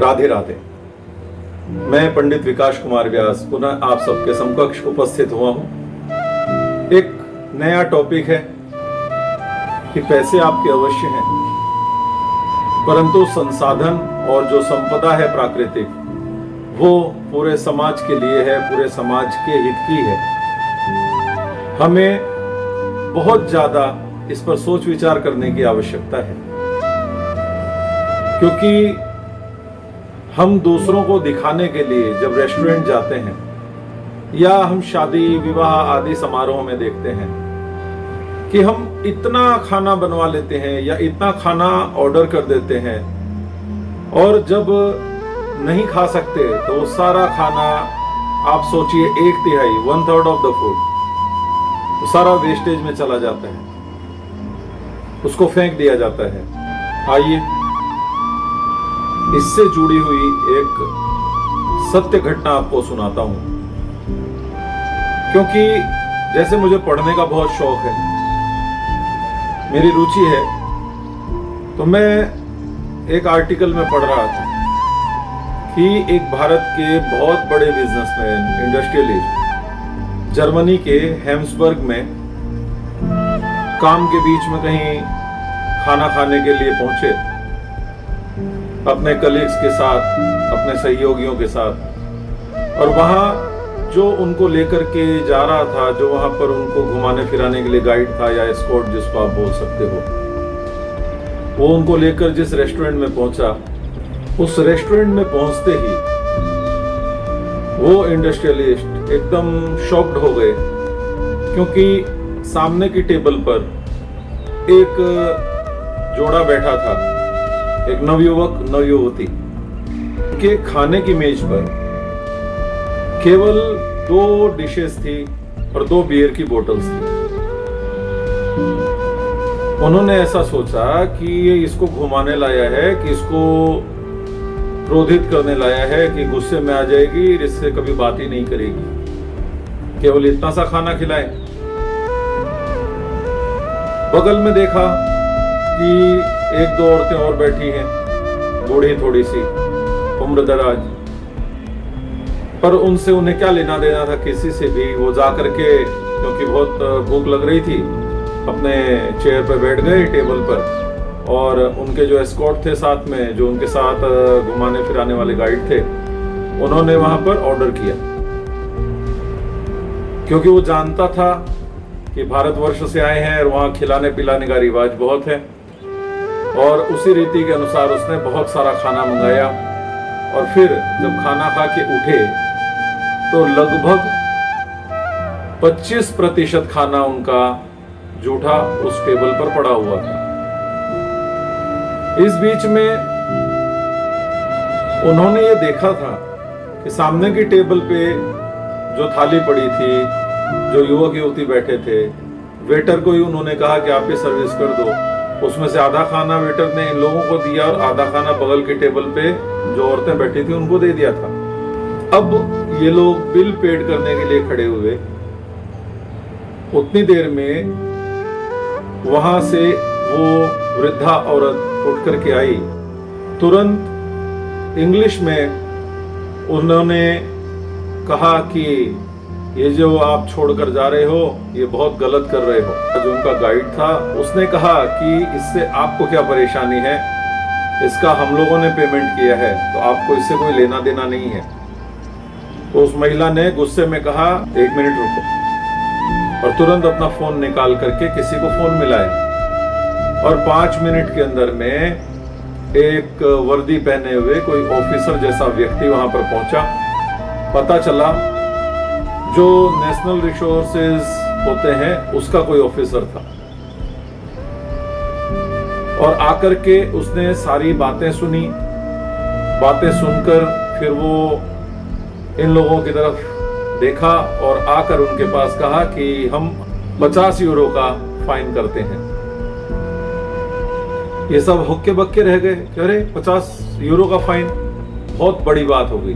राधे राधे। मैं पंडित विकास कुमार व्यास पुनः आप सबके समकक्ष उपस्थित हुआ हूं। एक नया टॉपिक है कि पैसे आपके अवश्य हैं, परंतु संसाधन और जो संपदा है प्राकृतिक, वो पूरे समाज के लिए है, पूरे समाज के हित की है। हमें बहुत ज्यादा इस पर सोच विचार करने की आवश्यकता है, क्योंकि हम दूसरों को दिखाने के लिए जब रेस्टोरेंट जाते हैं या हम शादी विवाह आदि समारोह में देखते हैं कि हम इतना खाना बनवा लेते हैं या इतना खाना ऑर्डर कर देते हैं, और जब नहीं खा सकते तो वो सारा खाना, आप सोचिए 1/3 1/3 ऑफ द फूड तो सारा वेस्टेज में चला जाता है, उसको फेंक दिया जाता है। आइए इससे जुड़ी हुई एक सत्य घटना आपको सुनाता हूं, क्योंकि जैसे मुझे पढ़ने का बहुत शौक है, मेरी रुचि है, तो मैं एक आर्टिकल में पढ़ रहा था कि एक भारत के बहुत बड़े बिजनेसमैन, इंडस्ट्रियलिस्ट जर्मनी के हेम्सबर्ग में काम के बीच में कहीं खाना खाने के लिए पहुंचे अपने कलीग्स के साथ, अपने सहयोगियों के साथ, और वहां जो उनको लेकर के जा रहा था, जो वहां पर उनको घुमाने फिराने के लिए गाइड था या एस्कॉर्ट जिसको आप बोल सकते हो, वो उनको लेकर जिस रेस्टोरेंट में पहुंचा, उस रेस्टोरेंट में पहुंचते ही वो इंडस्ट्रियलिस्ट एकदम शॉक्ड हो गए, क्योंकि सामने की टेबल पर एक जोड़ा बैठा था, एक नवयुवक नवयुवती के खाने की मेज पर केवल 2 डिशेस थी और 2 बियर की बोतल्स थी। उन्होंने ऐसा सोचा कि ये इसको घुमाने लाया है, कि इसको क्रोधित करने लाया है, कि गुस्से में आ जाएगी, इससे कभी बात ही नहीं करेगी, केवल इतना सा खाना खिलाए। बगल में देखा कि 1-2 औरतें और बैठी हैं, बूढ़ी थोड़ी सी, उम्रदराज, पर उनसे उन्हें क्या लेना देना था किसी से भी। वो जा करके, क्योंकि बहुत भूख लग रही थी, अपने चेयर पर बैठ गए टेबल पर, और उनके जो एस्कॉर्ट थे साथ में, जो उनके साथ घुमाने फिराने वाले गाइड थे, उन्होंने वहां पर ऑर्डर किया, क्योंकि वो जानता था कि भारतवर्ष से आए हैं और वहां खिलाने पिलाने का रिवाज बहुत है। और उसी रीति के अनुसार उसने बहुत सारा खाना मंगाया, और फिर जब खाना खा के उठे तो लगभग 25% खाना उनका जूठा उस टेबल पर पड़ा हुआ था। इस बीच में उन्होंने ये देखा था कि सामने की टेबल पे जो थाली पड़ी थी, जो युवक युवती बैठे थे, वेटर को ही उन्होंने कहा कि आप ही सर्विस कर दो। उसमें से आधा खाना वेटर ने इन लोगों को दिया और आधा खाना बगल की टेबल पे जो औरतें बैठी थी उनको दे दिया था। अब ये लोग बिल पेड करने के लिए खड़े हुए, उतनी देर में वहां से वो वृद्धा औरत उठ करके आई। तुरंत इंग्लिश में उन्होंने कहा कि ये जो आप छोड़कर जा रहे हो, ये बहुत गलत कर रहे हो। जो उनका गाइड था उसने कहा कि इससे आपको क्या परेशानी है, इसका हम लोगों ने पेमेंट किया है, तो आपको इससे कोई लेना देना नहीं है। तो उस महिला ने गुस्से में कहा, 1 मिनट रुको, और तुरंत अपना फोन निकाल करके किसी को फोन मिलाया, और 5 मिनट के अंदर में एक वर्दी पहने हुए कोई ऑफिसर जैसा व्यक्ति वहां पर पहुंचा। पता चला जो नेशनल रिसोर्सेज होते हैं उसका कोई ऑफिसर था, और आकर के उसने सारी बातें सुनी। बातें सुनकर फिर वो इन लोगों की तरफ देखा और आकर उनके पास कहा कि हम 50 यूरो का फाइन करते हैं। ये सब हुक्के बक्के रह गए, अरे 50 यूरो का फाइन, बहुत बड़ी बात हो गई।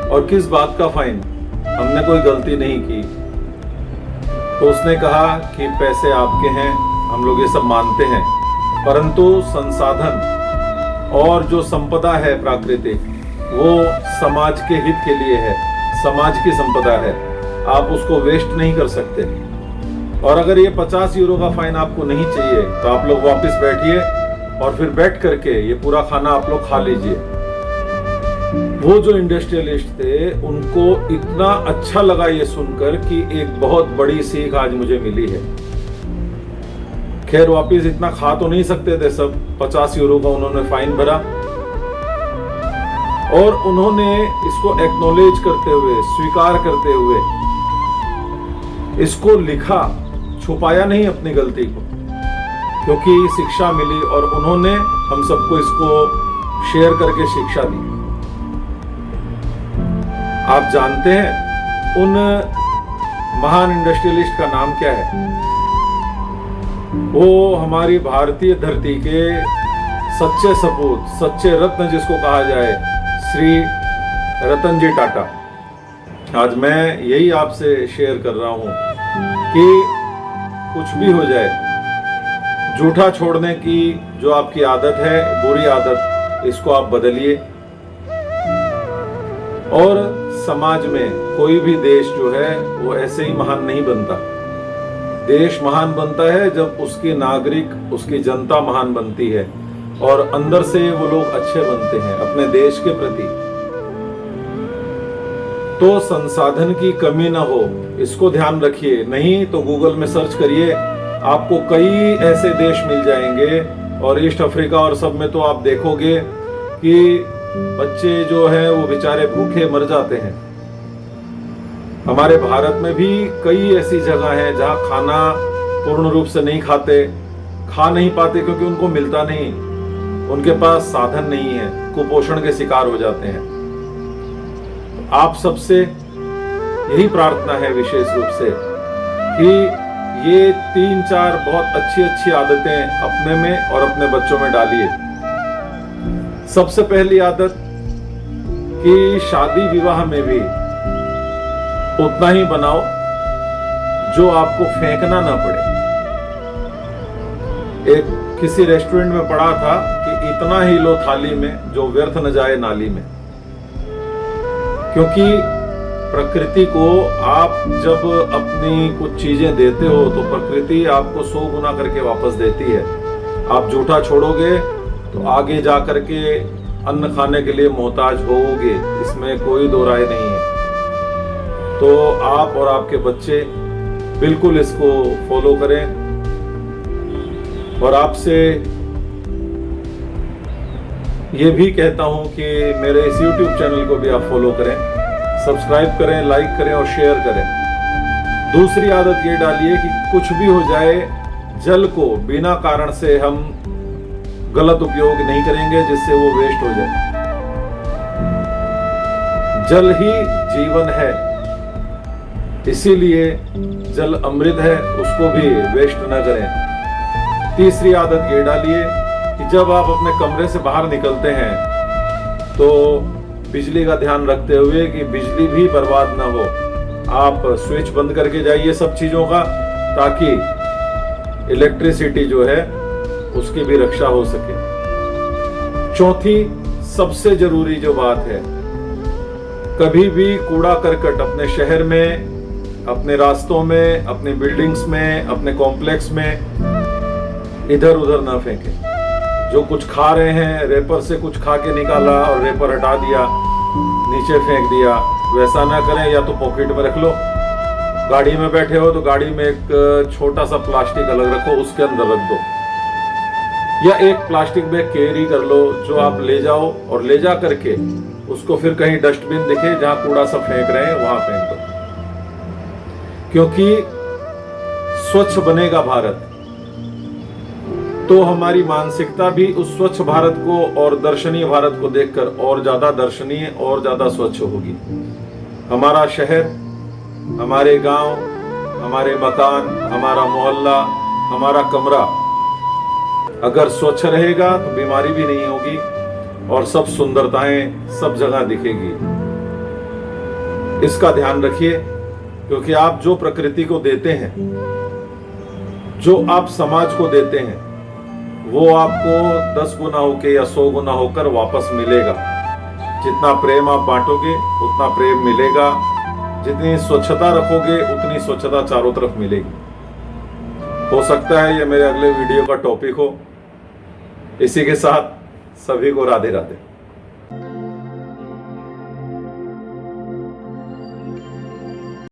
और किस बात का फाइन, हमने कोई गलती नहीं की। तो उसने कहा कि पैसे आपके हैं, हम लोग ये सब मानते हैं, परंतु संसाधन और जो संपदा है प्राकृतिक, वो समाज के हित के लिए है, समाज की संपदा है, आप उसको वेस्ट नहीं कर सकते। और अगर ये 50 यूरो का फाइन आपको नहीं चाहिए तो आप लोग वापस बैठिए और फिर बैठ करके ये पूरा खाना आप लोग खा लीजिए। वो जो इंडस्ट्रियलिस्ट थे उनको इतना अच्छा लगा ये सुनकर कि एक बहुत बड़ी सीख आज मुझे मिली है। खैर वापिस इतना खा तो नहीं सकते थे सब, 50 यूरो का उन्होंने फाइन भरा और उन्होंने इसको एक्नॉलेज करते हुए, स्वीकार करते हुए इसको लिखा, छुपाया नहीं अपनी गलती को, क्योंकि शिक्षा मिली और उन्होंने हम सबको इसको शेयर करके शिक्षा दी। आप जानते हैं उन महान इंडस्ट्रियलिस्ट का नाम क्या है? वो हमारी भारतीय धरती के सच्चे सपूत, सच्चे रत्न जिसको कहा जाए, श्री रतन जी टाटा। आज मैं यही आपसे शेयर कर रहा हूं कि कुछ भी हो जाए, जूठा छोड़ने की जो आपकी आदत है, बुरी आदत, इसको आप बदलिए। और समाज में कोई भी देश जो है वो ऐसे ही महान नहीं बनता। देश महान बनता है जब उसके नागरिक, उसकी जनता महान बनती है और अंदर से वो लोग अच्छे बनते हैं अपने देश के प्रति। तो संसाधन की कमी ना हो, इसको ध्यान रखिए। नहीं तो गूगल में सर्च करिए, आपको कई ऐसे देश मिल जाएंगे और ईस्ट अफ्रीका और सब में तो आप देखोगे कि बच्चे जो हैं वो बेचारे भूखे मर जाते हैं। हमारे भारत में भी कई ऐसी जगह हैं जहां खाना पूर्ण रूप से नहीं खाते, खा नहीं पाते क्योंकि उनको मिलता नहीं, उनके पास साधन नहीं है, कुपोषण के शिकार हो जाते हैं। आप सबसे यही प्रार्थना है विशेष रूप से कि ये 3-4 बहुत अच्छी अच्छी आदतें अपने में और अपने बच्चों में डालिए। सबसे पहली आदत कि शादी विवाह में भी उतना ही बनाओ जो आपको फेंकना ना पड़े। एक किसी रेस्टोरेंट में पढ़ा था कि इतना ही लो थाली में जो व्यर्थ न जाए नाली में। क्योंकि प्रकृति को आप जब अपनी कुछ चीजें देते हो तो प्रकृति आपको 100 गुना करके वापस देती है। आप जूठा छोड़ोगे तो आगे जा करके अन्न खाने के लिए मोहताज होगे, इसमें कोई दो राय नहीं है। तो आप और आपके बच्चे बिल्कुल इसको फॉलो करें। और आपसे ये भी कहता हूं कि मेरे इस YouTube चैनल को भी आप फॉलो करें, सब्सक्राइब करें, लाइक करें और शेयर करें। दूसरी आदत ये डालिए कि कुछ भी हो जाए, जल को बिना कारण से हम गलत उपयोग नहीं करेंगे जिससे वो वेस्ट हो जाए। जल ही जीवन है, इसीलिए जल अमृत है, उसको भी वेस्ट न करें। तीसरी आदत ये डालिए कि जब आप अपने कमरे से बाहर निकलते हैं तो बिजली का ध्यान रखते हुए कि बिजली भी बर्बाद न हो, आप स्विच बंद करके जाइए सब चीजों का, ताकि इलेक्ट्रिसिटी जो है उसकी भी रक्षा हो सके। चौथी सबसे जरूरी जो बात है, कभी भी कूड़ा करकट अपने शहर में, अपने रास्तों में, अपने बिल्डिंग्स में, अपने कॉम्प्लेक्स में इधर उधर ना फेंकें। जो कुछ खा रहे हैं, रेपर से कुछ खा के निकाला और रेपर हटा दिया, नीचे फेंक दिया, वैसा ना करें। या तो पॉकेट में रख लो, गाड़ी में बैठे हो तो गाड़ी में एक छोटा सा प्लास्टिक अलग रखो, उसके अंदर रख दो, या एक प्लास्टिक बैग कैरी कर लो जो आप ले जाओ और ले जा करके उसको फिर कहीं डस्टबिन दिखे जहां कूड़ा सब फेंक रहे हैं वहां फेंक दो। क्योंकि स्वच्छ बनेगा भारत तो हमारी मानसिकता भी उस स्वच्छ भारत को और दर्शनीय भारत को देखकर और ज्यादा दर्शनीय और ज्यादा स्वच्छ होगी। हमारा शहर, हमारे गांव, हमारे मकान, हमारा मोहल्ला, हमारा कमरा अगर स्वच्छ रहेगा तो बीमारी भी नहीं होगी और सब सुंदरताएं सब जगह दिखेगी। इसका ध्यान रखिए, क्योंकि आप जो प्रकृति को देते हैं, जो आप समाज को देते हैं, वो आपको 10 गुना होके या 100 गुना होकर वापस मिलेगा। जितना प्रेम आप बांटोगे उतना प्रेम मिलेगा, जितनी स्वच्छता रखोगे उतनी स्वच्छता चारों तरफ मिलेगी। हो सकता है ये मेरे अगले वीडियो का टॉपिक हो। इसी के साथ सभी को राधे राधे।